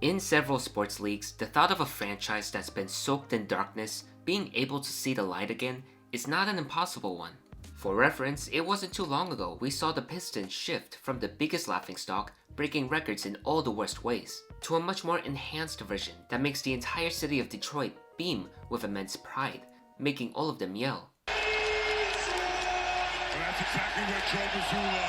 In several sports leagues, the thought of a franchise that's been soaked in darkness being able to see the light again is not an impossible one. For reference, it wasn't too long ago we saw the Pistons shift from the biggest laughingstock, breaking records in all the worst ways, to a much more enhanced version that makes the entire city of Detroit beam with immense pride, making all of them yell. That's exactly where Joe Mazzulla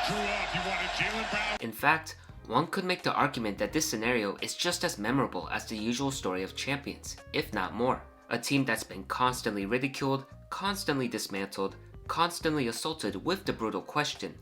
drew up. He wanted Jaylen Brown. In fact, one could make the argument that this scenario is just as memorable as the usual story of champions, if not more. A team that's been constantly ridiculed, constantly dismantled, constantly assaulted with the brutal question,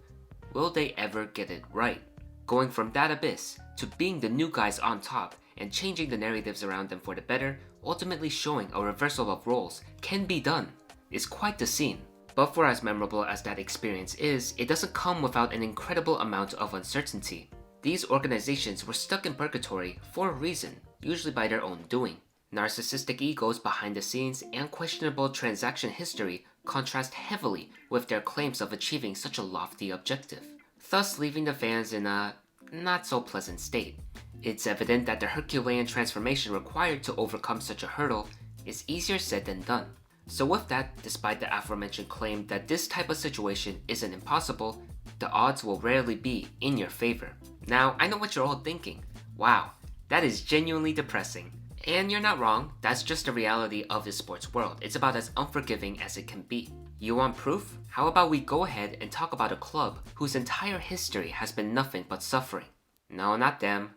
will they ever get it right? Going from that abyss to being the new guys on top and changing the narratives around them for the better, ultimately showing a reversal of roles can be done, is quite the scene. But for as memorable as that experience is, it doesn't come without an incredible amount of uncertainty. These organizations were stuck in purgatory for a reason, usually by their own doing. Narcissistic egos behind the scenes and questionable transaction history contrast heavily with their claims of achieving such a lofty objective, thus leaving the fans in a not so pleasant state. It's evident that the Herculean transformation required to overcome such a hurdle is easier said than done. So with that, despite the aforementioned claim that this type of situation isn't impossible, the odds will rarely be in your favor. Now, I know what you're all thinking. Wow, that is genuinely depressing. And you're not wrong, that's just the reality of the sports world. It's about as unforgiving as it can be. You want proof? How about we go ahead and talk about a club whose entire history has been nothing but suffering? No, not them.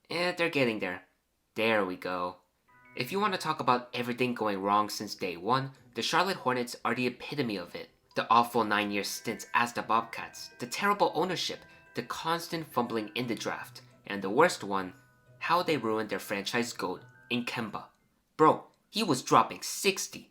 They're getting there. There we go. If you want to talk about everything going wrong since day one, the Charlotte Hornets are the epitome of it. The awful 9-year stints as the Bobcats, the terrible ownership, the constant fumbling in the draft, and the worst one, how they ruined their franchise GOAT in Kemba. Bro, he was dropping 60.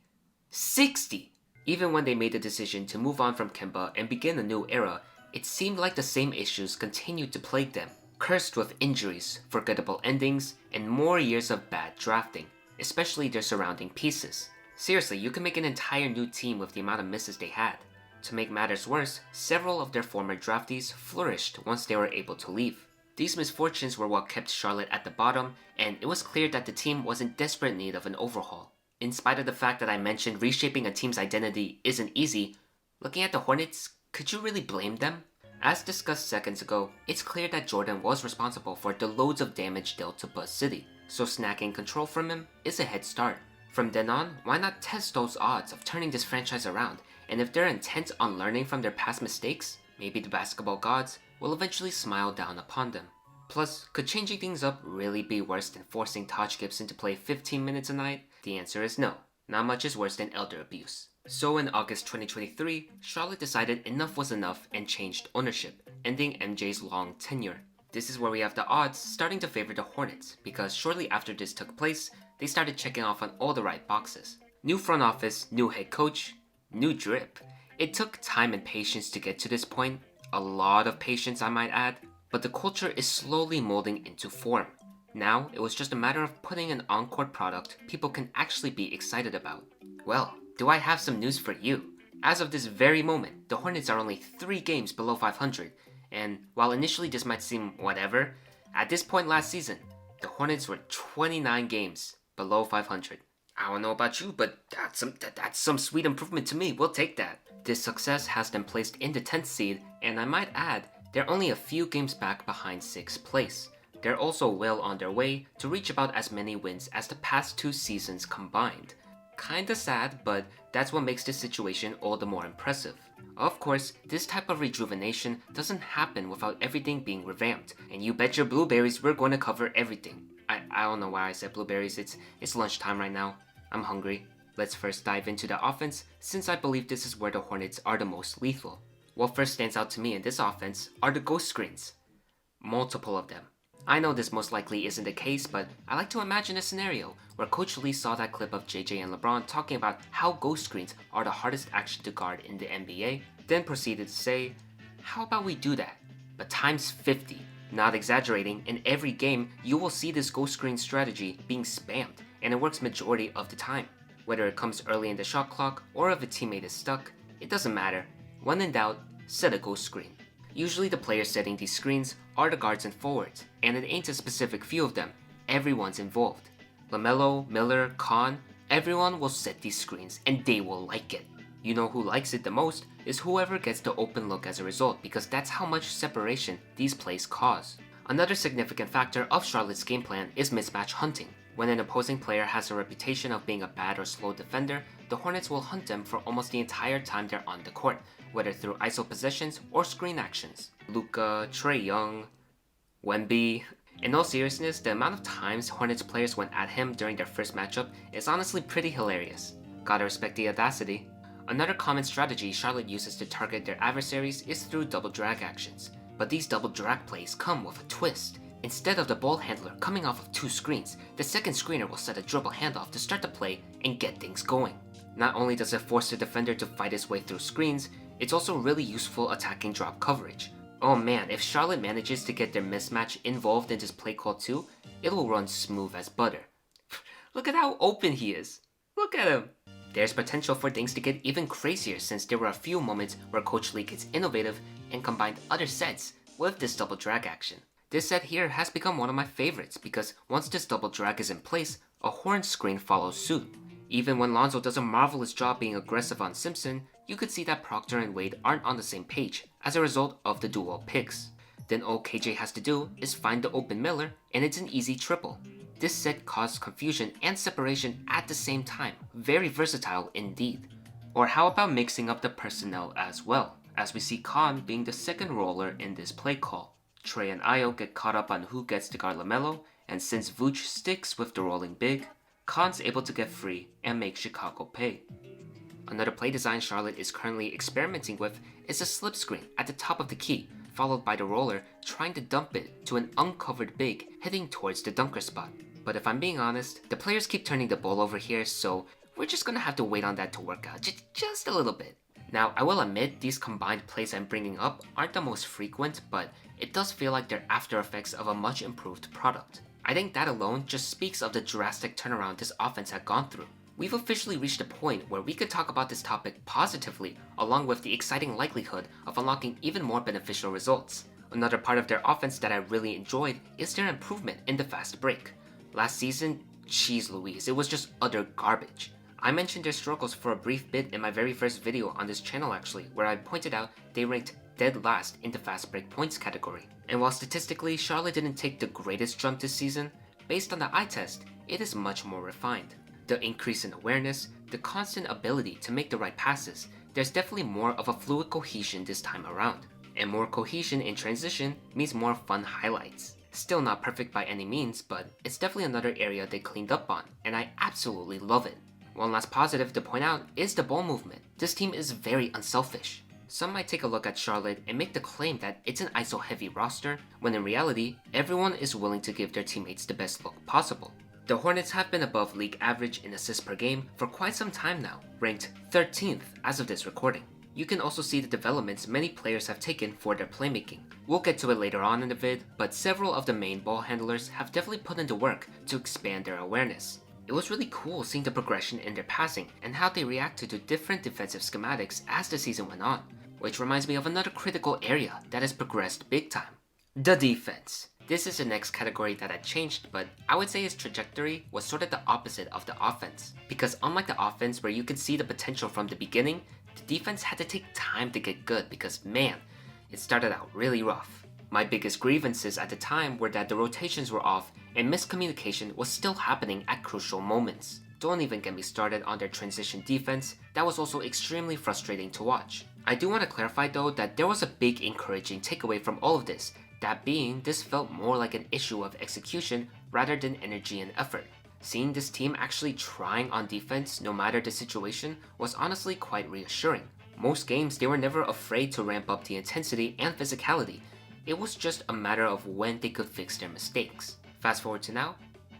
60! Even when they made the decision to move on from Kemba and begin a new era, it seemed like the same issues continued to plague them, cursed with injuries, forgettable endings, and more years of bad drafting, especially their surrounding pieces. Seriously, you can make an entire new team with the amount of misses they had. To make matters worse, several of their former draftees flourished once they were able to leave. These misfortunes were what kept Charlotte at the bottom, and it was clear that the team was in desperate need of an overhaul. In spite of the fact that I mentioned reshaping a team's identity isn't easy, looking at the Hornets, could you really blame them? As discussed seconds ago, it's clear that Jordan was responsible for the loads of damage dealt to Buzz City, so snacking control from him is a head start. From then on, why not test those odds of turning this franchise around, and if they're intent on learning from their past mistakes, maybe the basketball gods will eventually smile down upon them. Plus, could changing things up really be worse than forcing Taj Gibson to play 15 minutes a night? The answer is no. Not much is worse than elder abuse. So in August 2023, Charlotte decided enough was enough and changed ownership, ending MJ's long tenure. This is where we have the odds starting to favor the Hornets, because shortly after this took place, they started checking off on all the right boxes. New front office, new head coach, new drip. It took time and patience to get to this point, a lot of patience I might add, but the culture is slowly molding into form. Now, it was just a matter of putting an on-court product people can actually be excited about. Well, do I have some news for you? As of this very moment, the Hornets are only 3 games below 500, and while initially this might seem whatever, at this point last season, the Hornets were 29 games below 500. I don't know about you, but that's some sweet improvement to me. We'll take that. This success has them placed in the 10th seed, and I might add, they're only a few games back behind 6th place. They're also well on their way to reach about as many wins as the past 2 seasons combined. Kinda sad, but that's what makes this situation all the more impressive. Of course, this type of rejuvenation doesn't happen without everything being revamped, and you bet your blueberries we're going to cover everything. I don't know why I said blueberries, it's lunchtime right now. I'm hungry. Let's first dive into the offense, since I believe this is where the Hornets are the most lethal. What first stands out to me in this offense are the ghost screens. Multiple of them. I know this most likely isn't the case, but I like to imagine a scenario where Coach Lee saw that clip of JJ and LeBron talking about how ghost screens are the hardest action to guard in the NBA, then proceeded to say, how about we do that, but times 50. Not exaggerating, in every game you will see this ghost screen strategy being spammed, and it works majority of the time. Whether it comes early in the shot clock or if a teammate is stuck, it doesn't matter. When in doubt, set a ghost screen. Usually the players setting these screens are the guards and forwards, and it ain't a specific few of them, everyone's involved. LaMelo, Miller, Kon, everyone will set these screens and they will like it. You know who likes it the most is whoever gets the open look as a result, because that's how much separation these plays cause. Another significant factor of Charlotte's game plan is mismatch hunting. When an opposing player has a reputation of being a bad or slow defender, the Hornets will hunt them for almost the entire time they're on the court, whether through ISO possessions or screen actions. Luka, Trae Young, Wemby. In all seriousness, the amount of times Hornets players went at him during their first matchup is honestly pretty hilarious. Gotta respect the audacity. Another common strategy Charlotte uses to target their adversaries is through double drag actions, but these double drag plays come with a twist. Instead of the ball handler coming off of two screens, the second screener will set a dribble handoff to start the play and get things going. Not only does it force the defender to fight his way through screens, it's also really useful attacking drop coverage. Oh man, if Charlotte manages to get their mismatch involved in this play call too, it will run smooth as butter. Look at how open he is. Look at him. There's potential for things to get even crazier, since there were a few moments where Coach Lee gets innovative and combined other sets with this double drag action. This set here has become one of my favorites because once this double drag is in place, a horn screen follows suit. Even when Lonzo does a marvelous job being aggressive on Simpson, you could see that Proctor and Wade aren't on the same page as a result of the dual picks. Then all KJ has to do is find the open Miller and it's an easy triple. This set caused confusion and separation at the same time, very versatile indeed. Or how about mixing up the personnel as well, as we see Kon being the second roller in this play call. Trae and Ayo get caught up on who gets to guard LaMelo, and since Vooch sticks with the rolling big, Kon's able to get free and make Chicago pay. Another play design Charlotte is currently experimenting with is a slip screen at the top of the key, followed by the roller trying to dump it to an uncovered big heading towards the dunker spot. But if I'm being honest, the players keep turning the ball over here, so we're just gonna have to wait on that to work out just a little bit. Now, I will admit these combined plays I'm bringing up aren't the most frequent, but it does feel like they're after effects of a much improved product. I think that alone just speaks of the drastic turnaround this offense had gone through. We've officially reached a point where we could talk about this topic positively, along with the exciting likelihood of unlocking even more beneficial results. Another part of their offense that I really enjoyed is their improvement in the fast break. Last season, jeez Louise, it was just utter garbage. I mentioned their struggles for a brief bit in my very first video on this channel actually, where I pointed out they ranked dead last in the fast break points category. And while statistically Charlotte didn't take the greatest jump this season, based on the eye test, it is much more refined. The increase in awareness, the constant ability to make the right passes, there's definitely more of a fluid cohesion this time around. And more cohesion in transition means more fun highlights. Still not perfect by any means, but it's definitely another area they cleaned up on, and I absolutely love it. One last positive to point out is the ball movement. This team is very unselfish. Some might take a look at Charlotte and make the claim that it's an ISO heavy roster, when in reality, everyone is willing to give their teammates the best look possible. The Hornets have been above league average in assists per game for quite some time now, ranked 13th as of this recording. You can also see the developments many players have taken for their playmaking. We'll get to it later on in the vid, but several of the main ball handlers have definitely put in the work to expand their awareness. It was really cool seeing the progression in their passing and how they reacted to different defensive schematics as the season went on, which reminds me of another critical area that has progressed big time. The defense. This is the next category that had changed, but I would say its trajectory was sort of the opposite of the offense. Because unlike the offense where you could see the potential from the beginning, the defense had to take time to get good because man, it started out really rough. My biggest grievances at the time were that the rotations were off and miscommunication was still happening at crucial moments. Don't even get me started on their transition defense, that was also extremely frustrating to watch. I do want to clarify though that there was a big encouraging takeaway from all of this, that being this felt more like an issue of execution rather than energy and effort. Seeing this team actually trying on defense no matter the situation was honestly quite reassuring. Most games they were never afraid to ramp up the intensity and physicality. It was just a matter of when they could fix their mistakes. Fast forward to now,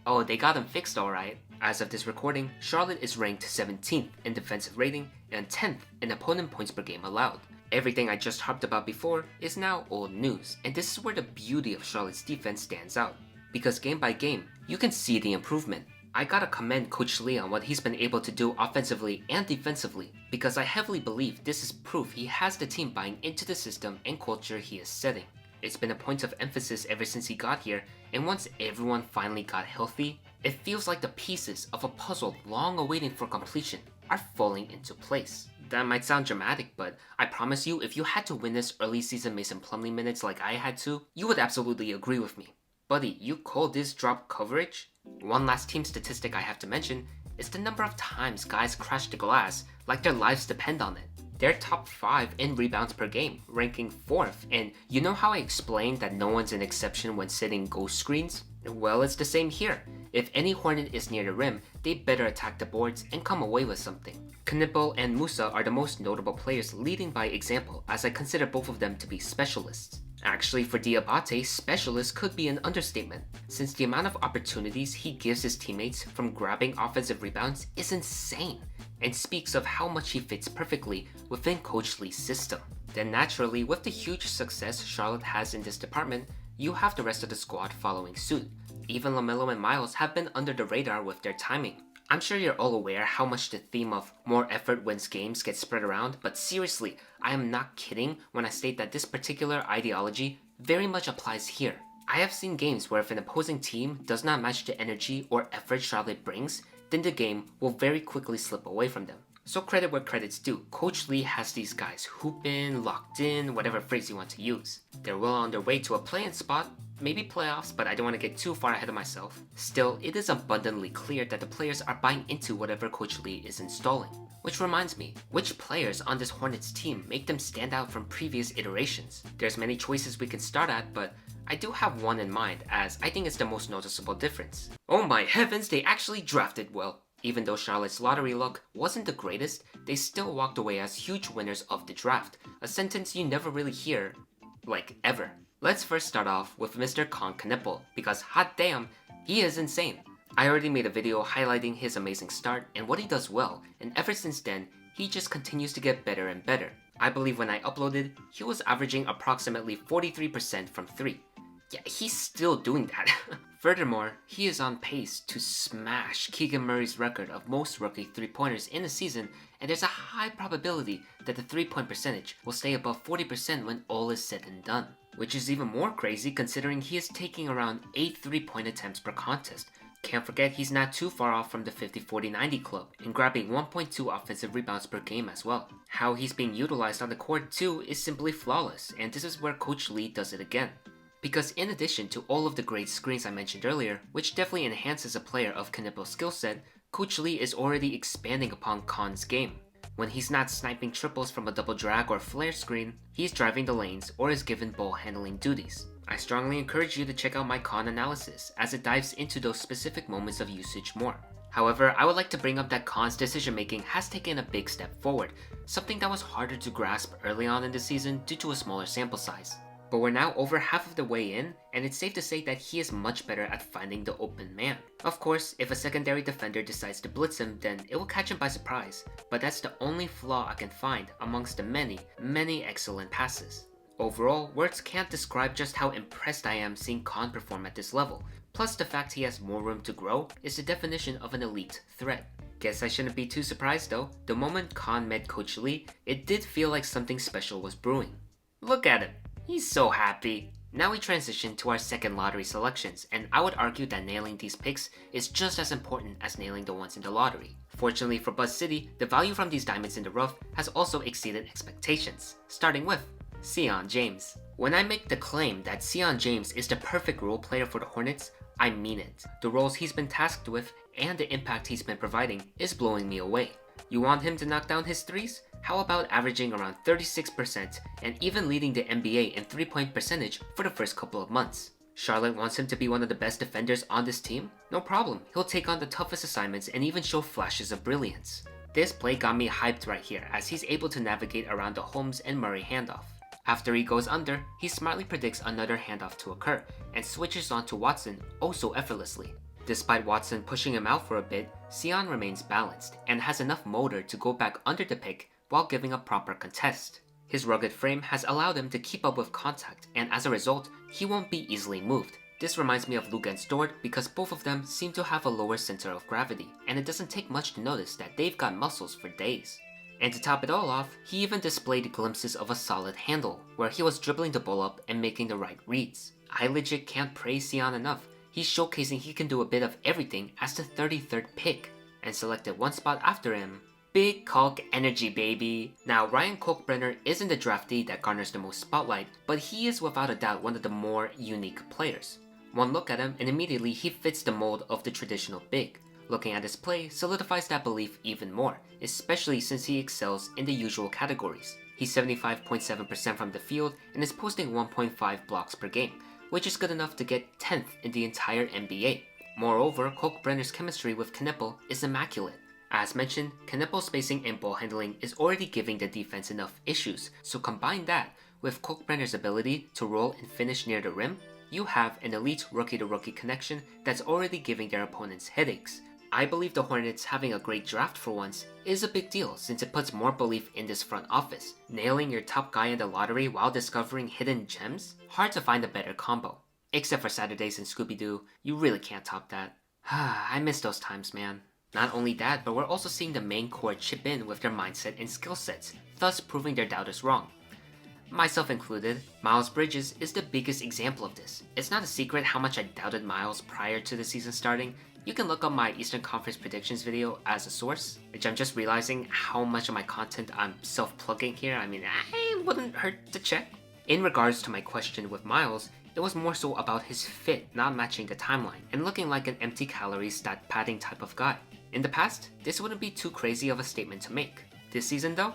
oh they got them fixed alright. As of this recording, Charlotte is ranked 17th in defensive rating and 10th in opponent points per game allowed. Everything I just harped about before is now old news, and this is where the beauty of Charlotte's defense stands out. Because game by game, you can see the improvement. I gotta commend Coach Lee on what he's been able to do offensively and defensively, because I heavily believe this is proof he has the team buying into the system and culture he is setting. It's been a point of emphasis ever since he got here, and once everyone finally got healthy, it feels like the pieces of a puzzle long awaiting for completion are falling into place. That might sound dramatic, but I promise you, if you had to witness early season Mason Plumlee minutes like I had to, you would absolutely agree with me. Buddy, you call this drop coverage? One last team statistic I have to mention is the number of times guys crash the glass like their lives depend on it. They're top 5 in rebounds per game, ranking 4th, and you know how I explained that no one's an exception when setting ghost screens? Well, it's the same here. If any Hornet is near the rim, they better attack the boards and come away with something. Knipple and Musa are the most notable players leading by example, as I consider both of them to be specialists. Actually, for Diabate, specialist could be an understatement, since the amount of opportunities he gives his teammates from grabbing offensive rebounds is insane, and speaks of how much he fits perfectly within Coach Lee's system. Then naturally, with the huge success Charlotte has in this department, you have the rest of the squad following suit. Even LaMelo and Miles have been under the radar with their timing. I'm sure you're all aware how much the theme of more effort wins games gets spread around, but seriously, I am not kidding when I state that this particular ideology very much applies here. I have seen games where if an opposing team does not match the energy or effort Charlotte brings, then the game will very quickly slip away from them. So credit where credit's due, Coach Lee has these guys hooping, locked in, whatever phrase you want to use. They're well on their way to a play-in spot, maybe playoffs, but I don't want to get too far ahead of myself. Still, it is abundantly clear that the players are buying into whatever Coach Lee is installing. Which reminds me, which players on this Hornets team make them stand out from previous iterations? There's many choices we can start at, but I do have one in mind, as I think it's the most noticeable difference. Oh my heavens, they actually drafted well. Even though Charlotte's lottery luck wasn't the greatest, they still walked away as huge winners of the draft, a sentence you never really hear, like, ever. Let's first start off with Mr. Kon So, because hot damn, he is insane. I already made a video highlighting his amazing start and what he does well, and ever since then, he just continues to get better and better. I believe when I uploaded, he was averaging approximately 43% from 3. Yeah, he's still doing that. Furthermore, he is on pace to smash Keegan Murray's record of most rookie 3-pointers in a season, and there's a high probability that the 3-point percentage will stay above 40% when all is said and done. Which is even more crazy considering he is taking around 8 3-point attempts per contest. Can't forget he's not too far off from the 50-40-90 club, and grabbing 1.2 offensive rebounds per game as well. How he's being utilized on the court too is simply flawless, and this is where Coach Lee does it again. Because in addition to all of the great screens I mentioned earlier, which definitely enhances a player of Kniple's skill set, Coach Lee is already expanding upon Kon's game. When he's not sniping triples from a double drag or flare screen, he's driving the lanes or is given ball handling duties. I strongly encourage you to check out my Kon analysis, as it dives into those specific moments of usage more. However, I would like to bring up that Kon's decision making has taken a big step forward, something that was harder to grasp early on in the season due to a smaller sample size. But we're now over half of the way in, and it's safe to say that he is much better at finding the open man. Of course, if a secondary defender decides to blitz him, then it will catch him by surprise, but that's the only flaw I can find amongst the many, many excellent passes. Overall, words can't describe just how impressed I am seeing Kon perform at this level, plus the fact he has more room to grow is the definition of an elite threat. Guess I shouldn't be too surprised though, the moment Kon met Coach Lee, it did feel like something special was brewing. Look at him! He's so happy. Now we transition to our second lottery selections, and I would argue that nailing these picks is just as important as nailing the ones in the lottery. Fortunately for Buzz City, the value from these diamonds in the rough has also exceeded expectations, starting with Sion James. When I make the claim that Sion James is the perfect role player for the Hornets, I mean it. The roles he's been tasked with and the impact he's been providing is blowing me away. You want him to knock down his threes? How about averaging around 36% and even leading the NBA in 3-point percentage for the first couple of months? Charlotte wants him to be one of the best defenders on this team? No problem, he'll take on the toughest assignments and even show flashes of brilliance. This play got me hyped right here as he's able to navigate around the Holmes and Murray handoff. After he goes under, he smartly predicts another handoff to occur and switches on to Watson oh so effortlessly. Despite Watson pushing him out for a bit, Sion remains balanced and has enough motor to go back under the pick while giving a proper contest. His rugged frame has allowed him to keep up with contact, and as a result, he won't be easily moved. This reminds me of Luka and Dort because both of them seem to have a lower center of gravity, and it doesn't take much to notice that they've got muscles for days. And to top it all off, he even displayed glimpses of a solid handle, where he was dribbling the ball up and making the right reads. I legit can't praise Sion enough. He's showcasing he can do a bit of everything as the 33rd pick, and selected one spot after him. Big Kalk Energy, baby! Now, Ryan Kalkbrenner isn't the draftee that garners the most spotlight, but he is without a doubt one of the more unique players. One look at him and immediately he fits the mold of the traditional big. Looking at his play solidifies that belief even more, especially since he excels in the usual categories. He's 75.7% from the field and is posting 1.5 blocks per game, which is good enough to get 10th in the entire NBA. Moreover, Kalkbrenner's chemistry with Knipple is immaculate. As mentioned, Knipple's spacing and ball handling is already giving the defense enough issues, so combine that with Kalkbrenner's ability to roll and finish near the rim, you have an elite rookie-to-rookie connection that's already giving their opponents headaches. I believe the Hornets having a great draft for once is a big deal since it puts more belief in this front office. Nailing your top guy in the lottery while discovering hidden gems? Hard to find a better combo. Except for Saturdays and Scooby-Doo, you really can't top that. I miss those times, man. Not only that, but we're also seeing the main core chip in with their mindset and skill sets, thus proving their doubters wrong. Myself included, Miles Bridges is the biggest example of this. It's not a secret how much I doubted Miles prior to the season starting. You can look up my Eastern Conference predictions video as a source, which I'm just realizing how much of my content I'm self-plugging here. I mean, it wouldn't hurt to check. In regards to my question with Miles, it was more so about his fit not matching the timeline and looking like an empty calories stat padding type of guy. In the past, this wouldn't be too crazy of a statement to make. This season though?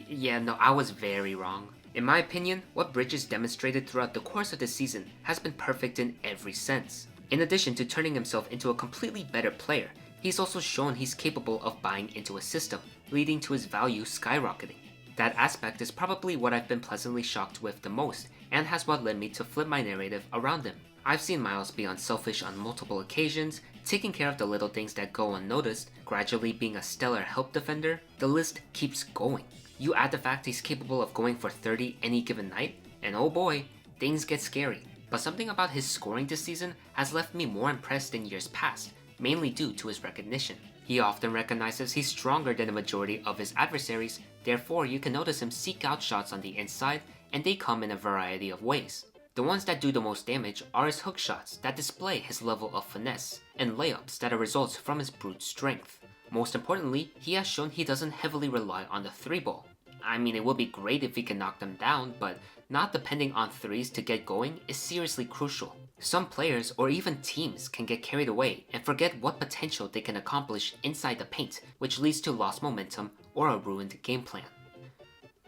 No, I was very wrong. In my opinion, what Bridges demonstrated throughout the course of the season has been perfect in every sense. In addition to turning himself into a completely better player, he's also shown he's capable of buying into a system, leading to his value skyrocketing. That aspect is probably what I've been pleasantly shocked with the most, and has what led me to flip my narrative around him. I've seen Miles be unselfish on multiple occasions, taking care of the little things that go unnoticed, gradually being a stellar help defender. The list keeps going. You add the fact he's capable of going for 30 any given night, and oh boy, things get scary. But something about his scoring this season has left me more impressed than years past, mainly due to his recognition. He often recognizes he's stronger than the majority of his adversaries, therefore you can notice him seek out shots on the inside, and they come in a variety of ways. The ones that do the most damage are his hook shots that display his level of finesse, and layups that are results from his brute strength. Most importantly, he has shown he doesn't heavily rely on the 3-ball. I mean, it would be great if he can knock them down, but not depending on threes to get going is seriously crucial. Some players or even teams can get carried away and forget what potential they can accomplish inside the paint, which leads to lost momentum or a ruined game plan.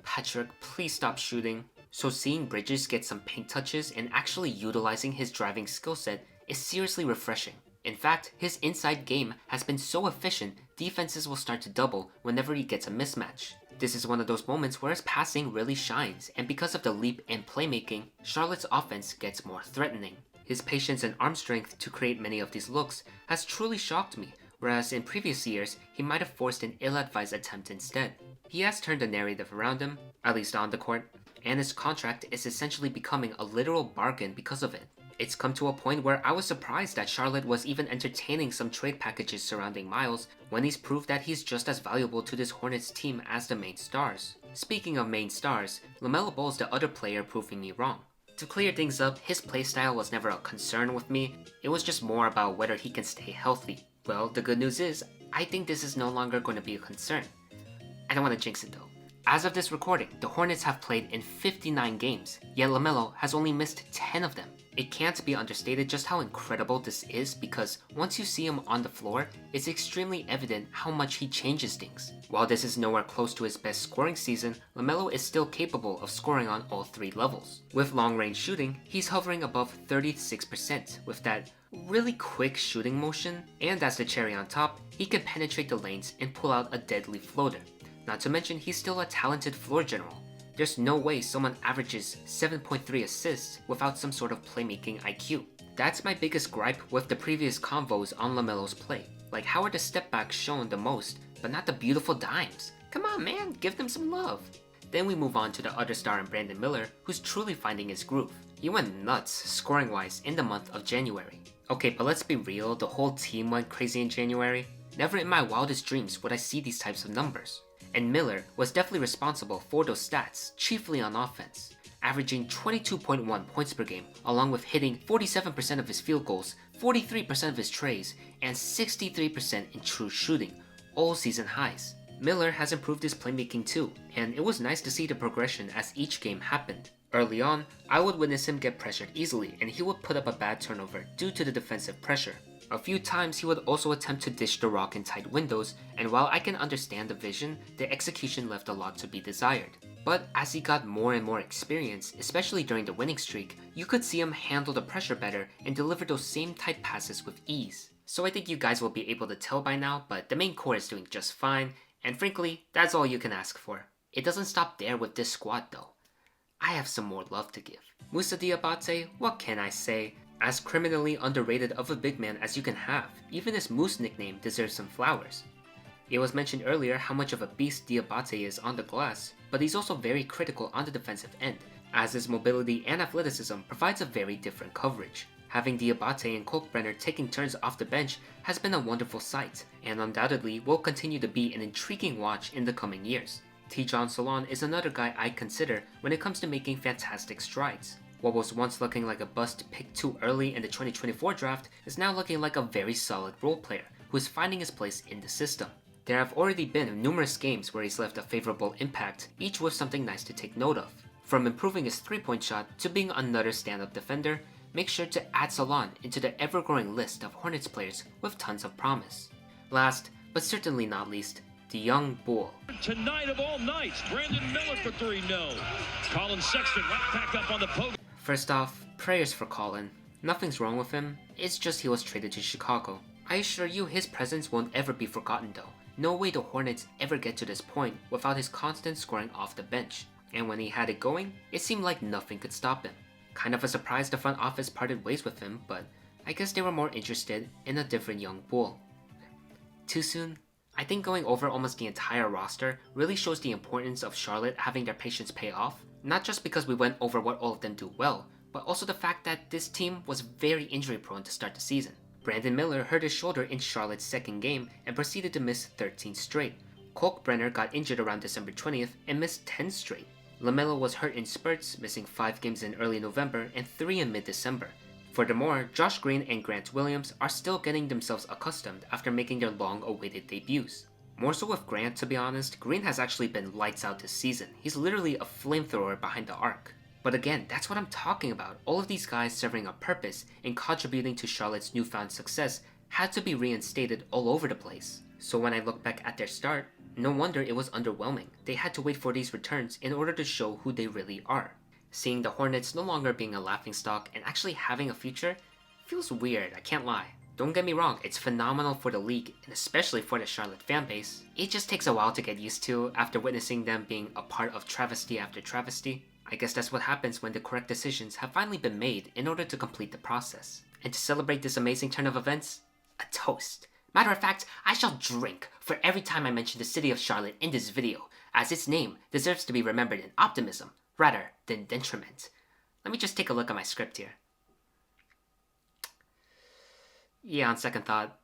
Patrick, please stop shooting. So seeing Bridges get some paint touches and actually utilizing his driving skill set is seriously refreshing. In fact, his inside game has been so efficient, defenses will start to double whenever he gets a mismatch. This is one of those moments where his passing really shines, and because of the leap and playmaking, Charlotte's offense gets more threatening. His patience and arm strength to create many of these looks has truly shocked me, whereas in previous years, he might have forced an ill-advised attempt instead. He has turned the narrative around him, at least on the court, and his contract is essentially becoming a literal bargain because of it. It's come to a point where I was surprised that Charlotte was even entertaining some trade packages surrounding Miles when he's proved that he's just as valuable to this Hornets team as the main stars. Speaking of main stars, LaMelo Ball's the other player proving me wrong. To clear things up, his playstyle was never a concern with me, it was just more about whether he can stay healthy. Well, the good news is, I think this is no longer going to be a concern. I don't want to jinx it though. As of this recording, the Hornets have played in 59 games, yet LaMelo has only missed 10 of them. It can't be understated just how incredible this is because once you see him on the floor, it's extremely evident how much he changes things. While this is nowhere close to his best scoring season, LaMelo is still capable of scoring on all 3 levels. With long-range shooting, he's hovering above 36% with that really quick shooting motion, and as the cherry on top, he can penetrate the lanes and pull out a deadly floater. Not to mention, he's still a talented floor general. There's no way someone averages 7.3 assists without some sort of playmaking IQ. That's my biggest gripe with the previous convos on LaMelo's play. Like, how are the step backs shown the most, but not the beautiful dimes? Come on man, give them some love. Then we move on to the other star in Brandon Miller, who's truly finding his groove. He went nuts scoring-wise in the month of January. Okay, but let's be real, the whole team went crazy in January. Never in my wildest dreams would I see these types of numbers. And Miller was definitely responsible for those stats, chiefly on offense, averaging 22.1 points per game, along with hitting 47% of his field goals, 43% of his treys, and 63% in true shooting, all season highs. Miller has improved his playmaking too, and it was nice to see the progression as each game happened. Early on, I would witness him get pressured easily and he would put up a bad turnover due to the defensive pressure. A few times he would also attempt to dish the rock in tight windows, and while I can understand the vision, the execution left a lot to be desired. But as he got more and more experience, especially during the winning streak, you could see him handle the pressure better and deliver those same tight passes with ease. So I think you guys will be able to tell by now, but the main core is doing just fine, and frankly, that's all you can ask for. It doesn't stop there with this squad though. I have some more love to give. Moussa Diabate, what can I say? As criminally underrated of a big man as you can have, even his Moose nickname deserves some flowers. It was mentioned earlier how much of a beast Diabate is on the glass, but he's also very critical on the defensive end, as his mobility and athleticism provides a very different coverage. Having Diabate and Kalk taking turns off the bench has been a wonderful sight, and undoubtedly will continue to be an intriguing watch in the coming years. Tidjane Salaun is another guy I consider when it comes to making fantastic strides. What was once looking like a bust picked too early in the 2024 draft is now looking like a very solid role player who is finding his place in the system. There have already been numerous games where he's left a favorable impact, each with something nice to take note of. From improving his 3-point shot to being another stand-up defender, make sure to add Salaun into the ever-growing list of Hornets players with tons of promise. Last, but certainly not least, the young bull. Tonight of all nights, Brandon Miller for 3, no. Colin Sexton right back up on the post. First off, prayers for Colin. Nothing's wrong with him, it's just he was traded to Chicago. I assure you his presence won't ever be forgotten though. No way the Hornets ever get to this point without his constant scoring off the bench. And when he had it going, it seemed like nothing could stop him. Kind of a surprise the front office parted ways with him, but I guess they were more interested in a different young bull. Too soon? I think going over almost the entire roster really shows the importance of Charlotte having their patience pay off. Not just because we went over what all of them do well, but also the fact that this team was very injury prone to start the season. Brandon Miller hurt his shoulder in Charlotte's second game and proceeded to miss 13 straight. Kalk got injured around December 20th and missed 10 straight. LaMelo was hurt in spurts, missing 5 games in early November and 3 in mid-December. Furthermore, Josh Green and Grant Williams are still getting themselves accustomed after making their long-awaited debuts. More so with Grant, to be honest, Green has actually been lights out this season. He's literally a flamethrower behind the arc. But again, that's what I'm talking about. All of these guys serving a purpose and contributing to Charlotte's newfound success had to be reinstated all over the place. So when I look back at their start, no wonder it was underwhelming. They had to wait for these returns in order to show who they really are. Seeing the Hornets no longer being a laughingstock and actually having a future feels weird, I can't lie. Don't get me wrong, it's phenomenal for the league and especially for the Charlotte fanbase. It just takes a while to get used to after witnessing them being a part of travesty after travesty. I guess that's what happens when the correct decisions have finally been made in order to complete the process. And to celebrate this amazing turn of events, a toast. Matter of fact, I shall drink for every time I mention the city of Charlotte in this video, as its name deserves to be remembered in optimism rather than detriment. Let me just take a look at my script here. Yeah, on second thought,